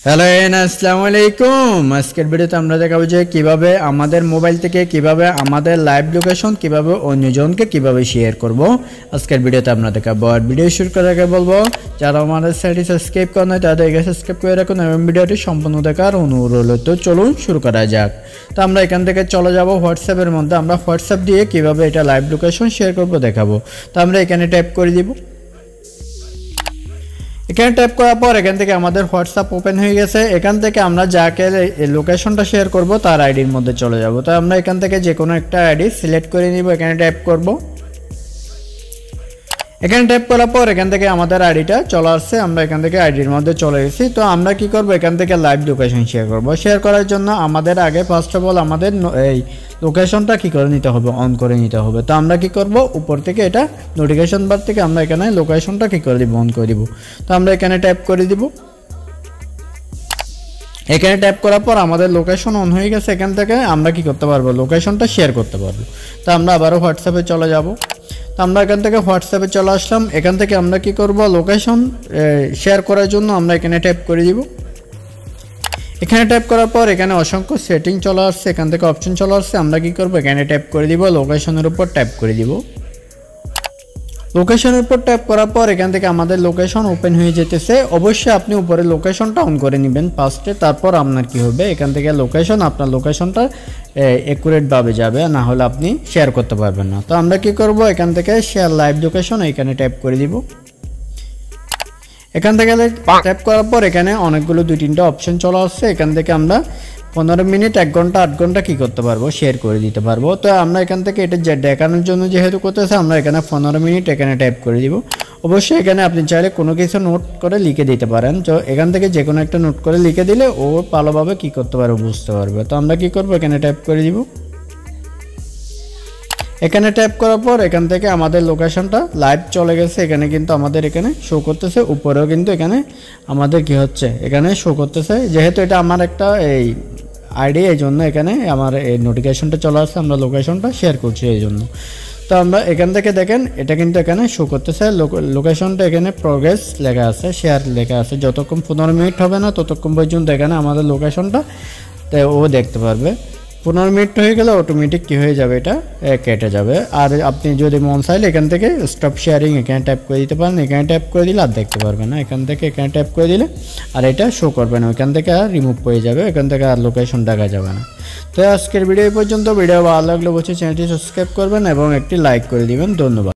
Hello আসসালামু আলাইকুম। আজকের ভিডিওতে আমরা দেখাবো যে কিভাবে আমাদের মোবাইল থেকে কিভাবে আমাদের লাইভ লোকেশন কিভাবে অন্যজনকে কিভাবে শেয়ার করব। আজকের ভিডিওতে আমরা দেখাবো। আর ভিডিও শুরু করার আগে বলবো যারা আমাদের চ্যানেলটি সাবস্ক্রাইব করেন নাই তাদেরকে সাবস্ক্রাইব করে রাখুন এবং ভিডিওটি সম্পূর্ণ দেখার অনুরোধ রইল। তো চলুন শুরু করা যাক। তো আমরা এখান থেকে চলে যাব হোয়াটসঅ্যাপের মধ্যে। আমরা হোয়াটসঅ্যাপ দিয়ে কিভাবে এটা লাইভ লোকেশন শেয়ার করব দেখাবো। তো আমরা এখানে ট্যাপ করে দিব। এখানে ট্যাপ করার পর এখান থেকে আমাদের হোয়াটসঅ্যাপ ওপেন হয়ে গেছে। এখান থেকে আমরা যাকে লোকেশনটা শেয়ার করব তার আইডির মধ্যে চলে যাব। তো আমরা এখান থেকে যে কোনো একটা আইডি সিলেক্ট করে নিব। এখানে ট্যাপ করব। এখানে ট্যাপ করার পর এখান থেকে আমাদের আইডিটা চলে আসছে। আমরা এখান থেকে আইডির মধ্যে চলে গেছি। তো আমরা কি করব, এখান থেকে লাইভ লোকেশন শেয়ার করব। শেয়ার করার জন্য আমাদের আগে ফার্স্ট অফ অল আমাদের এই লোকেশনটা কি করে নিতে হবে, অন করে নিতে হবে। তো আমরা কি করব, উপর থেকে এটা নোটিফিকেশন বার থেকে আমরা এখানে লোকেশনটা কি করে দিব, অন করে দিব। তো আমরা এখানে ট্যাপ করে দিব। এখানে ট্যাপ করার পর আমাদের লোকেশন অন হয়ে গেছে। এখান থেকে আমরা কি করতে পারবো, লোকেশনটা শেয়ার করতে পারবো। তো আমরা আবারও হোয়াটসঅ্যাপে চলে যাব। তো আমরা এখান থেকে হোয়াটসঅ্যাপে চলে আসলাম। এখান থেকে আমরা কি করব, লোকেশন শেয়ার করার জন্য আমরা এখানে ট্যাপ করে দিব। এখানে ট্যাপ করার পর এখানে অসংখ্য সেটিং চলে আসছে, এখান থেকে অপশন চলে আসছে। আমরা কি করব, এখানে ট্যাপ করে দিব, লোকেশনের উপর ট্যাপ করে দিব। লোকেশনের উপর ট্যাপ করার পর এখান থেকে আমাদের লোকেশন ওপেন হয়ে যেতেছে। অবশ্যই আপনি উপরে লোকেশনটা অন করে নেবেন ফার্স্টে, তারপর আপনার কি হবে, এখান থেকে আপনার লোকেশনটা অ্যাকুরেটভাবে যাবে, না হলে আপনি শেয়ার করতে পারবেন না। তো আমরা কি করব, এখান থেকে শেয়ার লাইভ লোকেশন এখানে ট্যাপ করে দিব। এখান থেকে ট্যাপ করার পর এখানে অনেকগুলো 2-3টা অপশন চলে আসছে। এখান থেকে আমরা 15 মিনিট, 1 ঘন্টা, 8 ঘন্টা কি করতে পারবো, শেয়ার করে দিতে পারবো। তো আমরা এখান থেকে এটা দেখানোর জন্য যেহেতু করতেছে, আমরা এখানে 15 মিনিট এখানে ট্যাপ করে দিব। অবশ্যই এখানে আপনি চাইলে কোনো কিছু নোট করে লিখে দিতে পারেন। তো এখান থেকে যে কোনো একটা নোট করে লিখে দিলে ও ভালোভাবে কি করতে পারবে, বুঝতে পারবে। তো আমরা কি করব, এখানে ট্যাপ করে দিব। এখানে ট্যাপ করার পর এখান থেকে আমাদের লোকেশনটা লাইভ চলে গেছে। এখানে কিন্তু আমাদের এখানে শো করতেছে, উপরেও কিন্তু এখানে আমাদের কি হচ্ছে, এখানে শো করতেছে। যেহেতু এটা আমার একটা এই আইডি, এই জন্য এখানে আমার এই নোটিফিকেশনটা চলে আসছে, আমরা লোকেশনটা শেয়ার করছি এই জন্য। তো আমরা এখান থেকে দেখেন এটা কিন্তু এখানে শো করতেছে, লোকেশনটা এখানে প্রোগ্রেস লেখা আছে, শেয়ার লেখা আছে। যতক্ষণ 15 মিনিট হবে না ততক্ষণ পর্যন্ত এখানে আমাদের লোকেশনটা ও দেখতে পারবে। 15 মিনিট হয়ে গেলে অটোমেটিক কী হয়ে যাবে, এটা কেটে যাবে। আর আপনি যদি মন চাইলে এখান থেকে স্টপ শেয়ারিং এখানে ট্যাপ করে দিতে পারেন। এখানে ট্যাপ করে দিলে আর দেখতে পারবে না, এখান থেকে এখানে ট্যাপ করে দিলে আর এটা শো করবে না, এখান থেকে আর রিমুভ হয়ে যাবে, এখান থেকে আর লোকেশন দেখা যাবে না। তো আজকের ভিডিও পর্যন্ত। ভিডিও ভালো লাগলে অবশ্যই চ্যানেলটি সাবস্ক্রাইব করবেন এবং একটি লাইক করে দিবেন। ধন্যবাদ।